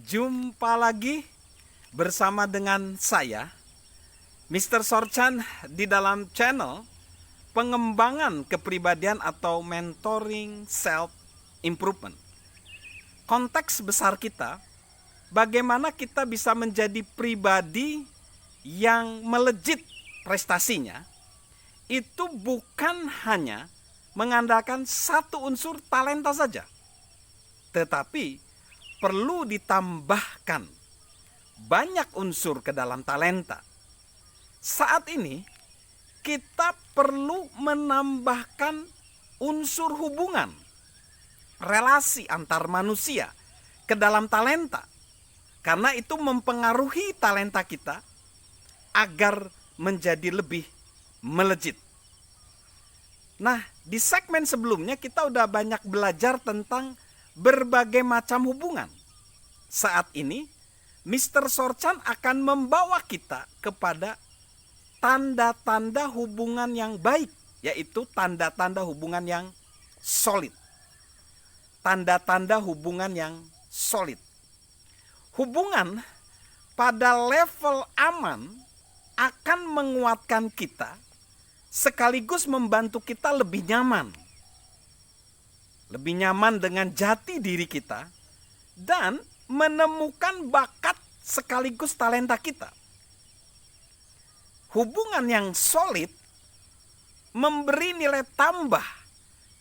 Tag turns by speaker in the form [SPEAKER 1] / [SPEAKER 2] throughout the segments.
[SPEAKER 1] Jumpa lagi bersama dengan saya, Mr. Sorchan, di dalam channel pengembangan kepribadian atau mentoring self improvement. Konteks besar kita, bagaimana kita bisa menjadi pribadi yang melejit prestasinya, itu bukan hanya mengandalkan satu unsur talenta saja, tetapi perlu ditambahkan banyak unsur ke dalam talenta. Saat ini kita perlu menambahkan unsur hubungan, relasi antar manusia ke dalam talenta, karena itu mempengaruhi talenta kita agar menjadi lebih melejit. Nah, di segmen sebelumnya kita udah banyak belajar tentang berbagai macam hubungan. Saat ini Mr. Sorchan akan membawa kita kepada tanda-tanda hubungan yang baik, yaitu tanda-tanda hubungan yang solid. Tanda-tanda hubungan yang solid. Hubungan pada level aman akan menguatkan kita sekaligus membantu kita lebih nyaman. Lebih nyaman dengan jati diri kita dan menemukan bakat sekaligus talenta kita. Hubungan yang solid memberi nilai tambah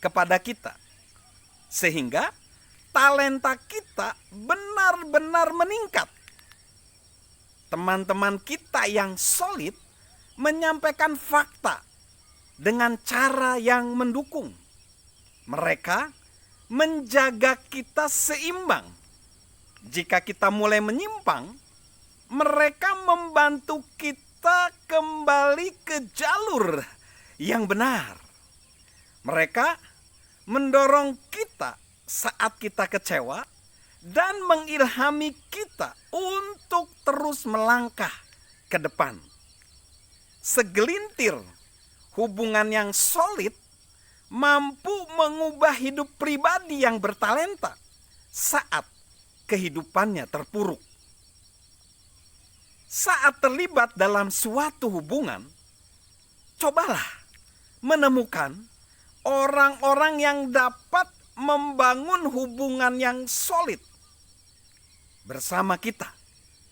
[SPEAKER 1] kepada kita, sehingga talenta kita benar-benar meningkat. Teman-teman kita yang solid menyampaikan fakta dengan cara yang mendukung. Mereka menjaga kita seimbang. Jika kita mulai menyimpang, mereka membantu kita kembali ke jalur yang benar. Mereka mendorong kita saat kita kecewa dan mengilhami kita untuk terus melangkah ke depan. Segelintir hubungan yang solid mampu mengubah hidup pribadi yang bertalenta saat kehidupannya terpuruk. Saat terlibat dalam suatu hubungan, cobalah menemukan orang-orang yang dapat membangun hubungan yang solid bersama kita,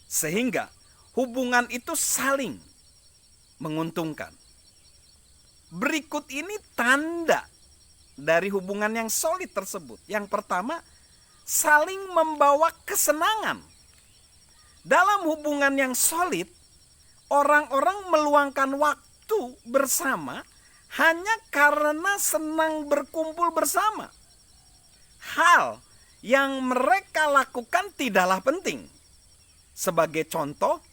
[SPEAKER 1] sehingga hubungan itu saling menguntungkan. Berikut ini tanda dari hubungan yang solid tersebut. Yang pertama, saling membawa kesenangan. Dalam hubungan yang solid, orang-orang meluangkan waktu bersama hanya karena senang berkumpul bersama. Hal yang mereka lakukan tidaklah penting. Sebagai contoh,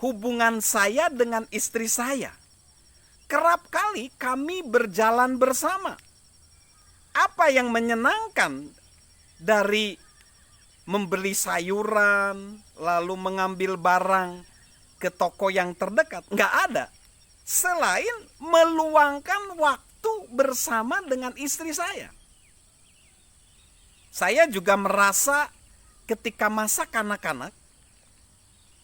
[SPEAKER 1] hubungan saya dengan istri saya. Kerap kali kami berjalan bersama. Apa yang menyenangkan dari membeli sayuran, lalu mengambil barang ke toko yang terdekat? Nggak ada. Selain meluangkan waktu bersama dengan istri saya. Saya juga merasa ketika masa kanak-kanak,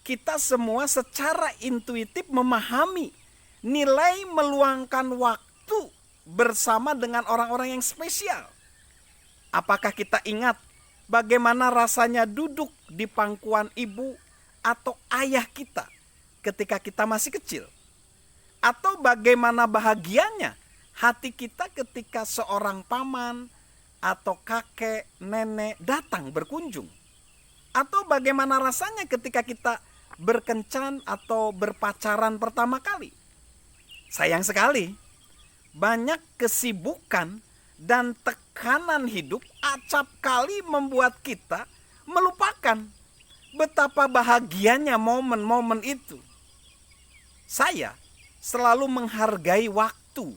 [SPEAKER 1] kita semua secara intuitif memahami nilai meluangkan waktu bersama dengan orang-orang yang spesial. Apakah kita ingat bagaimana rasanya duduk di pangkuan ibu atau ayah kita ketika kita masih kecil? Atau bagaimana bahagianya hati kita ketika seorang paman atau kakek, nenek datang berkunjung? Atau bagaimana rasanya ketika kita berkencan atau berpacaran pertama kali? Sayang sekali, banyak kesibukan dan tekanan hidup acap kali membuat kita melupakan betapa bahagianya momen-momen itu. Saya selalu menghargai waktu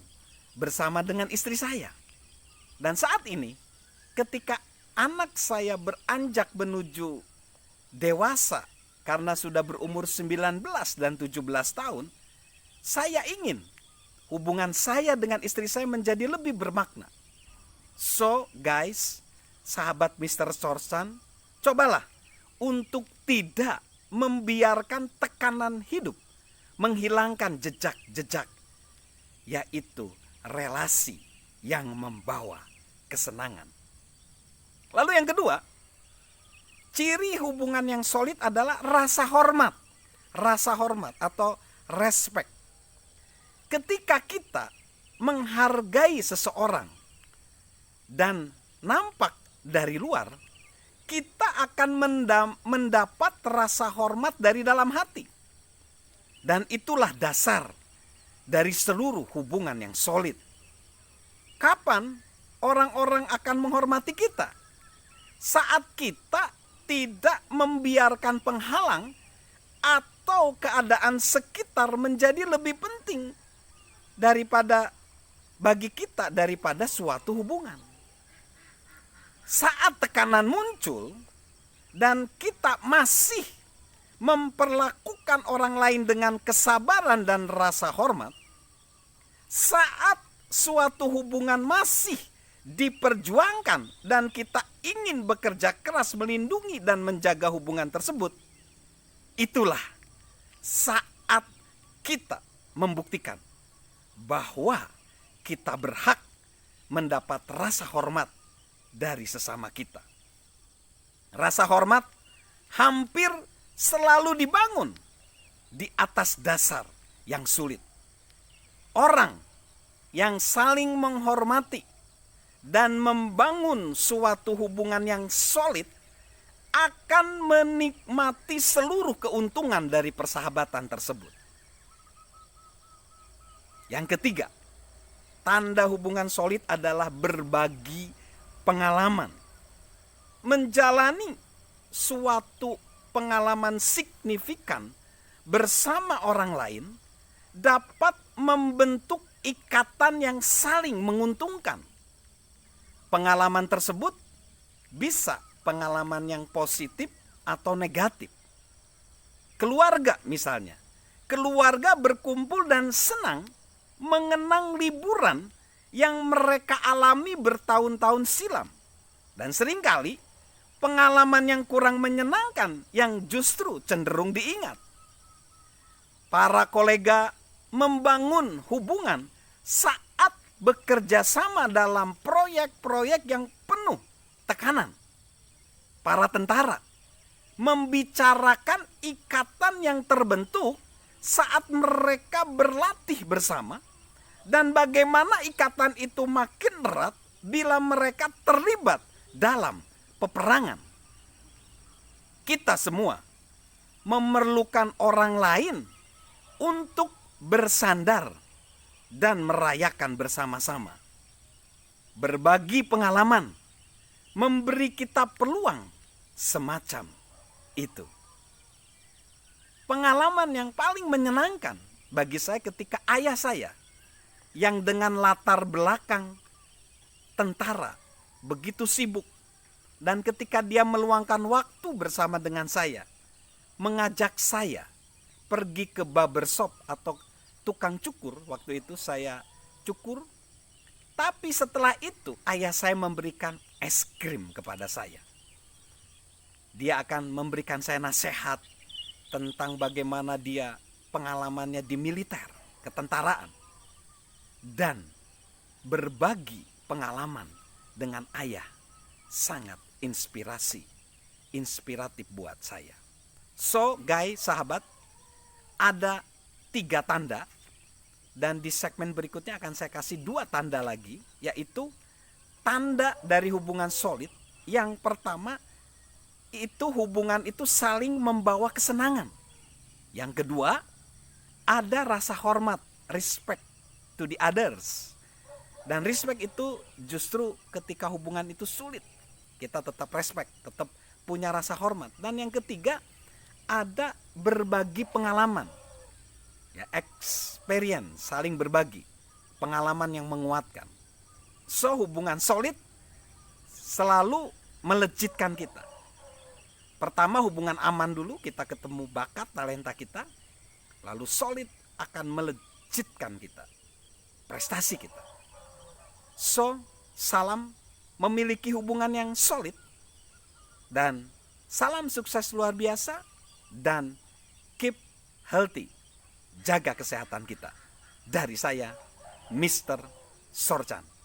[SPEAKER 1] bersama dengan istri saya. Dan saat ini, ketika anak saya beranjak menuju dewasa karena sudah berumur 19 dan 17 tahun, saya ingin hubungan saya dengan istri saya menjadi lebih bermakna. So guys, sahabat Mr. Sorchan, cobalah untuk tidak membiarkan tekanan hidup menghilangkan jejak-jejak, yaitu relasi yang membawa kesenangan. Lalu yang kedua, ciri hubungan yang solid adalah rasa hormat. Rasa hormat atau respect. Ketika kita menghargai seseorang dan nampak dari luar, kita akan mendapat rasa hormat dari dalam hati. Dan itulah dasar dari seluruh hubungan yang solid. Kapan orang-orang akan menghormati kita? Saat kita tidak membiarkan penghalang atau keadaan sekitar menjadi lebih penting bagi kita daripada suatu hubungan. Saat tekanan muncul dan kita masih memperlakukan orang lain dengan kesabaran dan rasa hormat, saat suatu hubungan masih diperjuangkan dan kita ingin bekerja keras melindungi dan menjaga hubungan tersebut, itulah saat kita membuktikan bahwa kita berhak mendapat rasa hormat dari sesama kita. Rasa hormat hampir selalu dibangun di atas dasar yang sulit. Orang yang saling menghormati dan membangun suatu hubungan yang solid akan menikmati seluruh keuntungan dari persahabatan tersebut. Yang ketiga, tanda hubungan solid adalah berbagi pengalaman. Menjalani suatu pengalaman signifikan bersama orang lain dapat membentuk ikatan yang saling menguntungkan. Pengalaman tersebut bisa pengalaman yang positif atau negatif. Keluarga misalnya, keluarga berkumpul dan senang mengenang liburan yang mereka alami bertahun-tahun silam. Dan seringkali pengalaman yang kurang menyenangkan yang justru cenderung diingat. Para kolega membangun hubungan saat bekerja sama dalam proyek-proyek yang penuh tekanan. Para tentara membicarakan ikatan yang terbentuk saat mereka berlatih bersama, dan bagaimana ikatan itu makin erat bila mereka terlibat dalam peperangan. Kita semua memerlukan orang lain untuk bersandar dan merayakan bersama-sama. Berbagi pengalaman memberi kita peluang semacam itu. Pengalaman yang paling menyenangkan bagi saya ketika ayah saya yang dengan latar belakang tentara begitu sibuk, dan ketika dia meluangkan waktu bersama dengan saya, mengajak saya pergi ke barbershop atau tukang cukur. Waktu itu saya cukur, tapi setelah itu ayah saya memberikan es krim kepada saya. Dia akan memberikan saya nasihat tentang bagaimana dia pengalamannya di militer, ketentaraan, dan berbagi pengalaman dengan ayah sangat inspiratif buat saya. So guys, sahabat, ada 3 tanda, dan di segmen berikutnya akan saya kasih 2 tanda lagi, yaitu tanda dari hubungan solid. Yang pertama, itu hubungan itu saling membawa kesenangan. Yang kedua, ada rasa hormat, respect to the others. Dan respect itu justru ketika hubungan itu sulit, kita tetap respect, tetap punya rasa hormat. Dan yang ketiga, ada berbagi pengalaman, ya, experience, saling berbagi pengalaman yang menguatkan. So hubungan solid selalu melejitkan kita. Pertama, hubungan aman dulu, kita ketemu bakat, talenta kita. Lalu solid akan melejitkan kita, prestasi kita. So, salam memiliki hubungan yang solid. Dan Salam sukses luar biasa dan keep healthy. Jaga kesehatan kita. Dari saya, Mr. Sorchan.